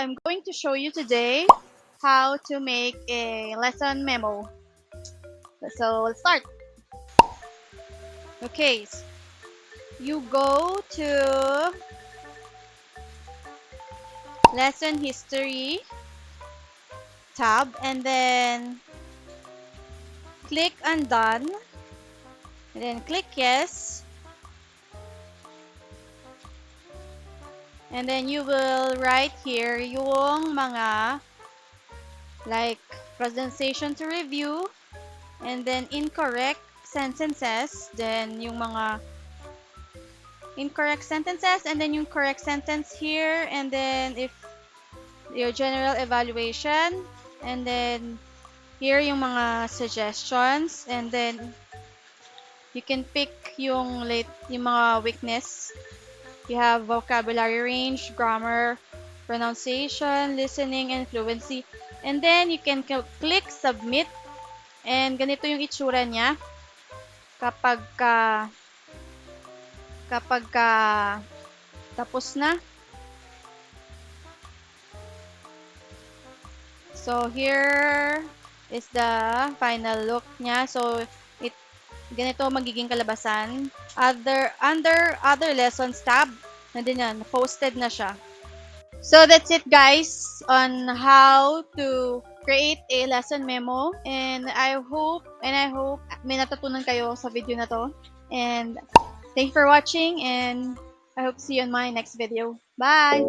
I'm going to show you today how to make a lesson memo. So let's start. Okay, you go to lesson history tab and then click on done and then click yes, and then you will write here yung mga like presentation to review, and then incorrect sentences, then yung mga incorrect sentences, and then yung correct sentence here, and then if your general evaluation, and then here yung mga suggestions, and then you can pick yung mga weakness. You have vocabulary range, grammar, pronunciation, listening, and fluency. And then you can click submit, and ganito yung itsura niya kapag tapos na. So here is the final look niya. So ganito magiging kalabasan. Under other lessons tab, nandun yan, posted na siya. So that's it guys on how to create a lesson memo, and I hope may natutunan kayo sa video na to, and thank you for watching, and I hope to see you in my next video. Bye!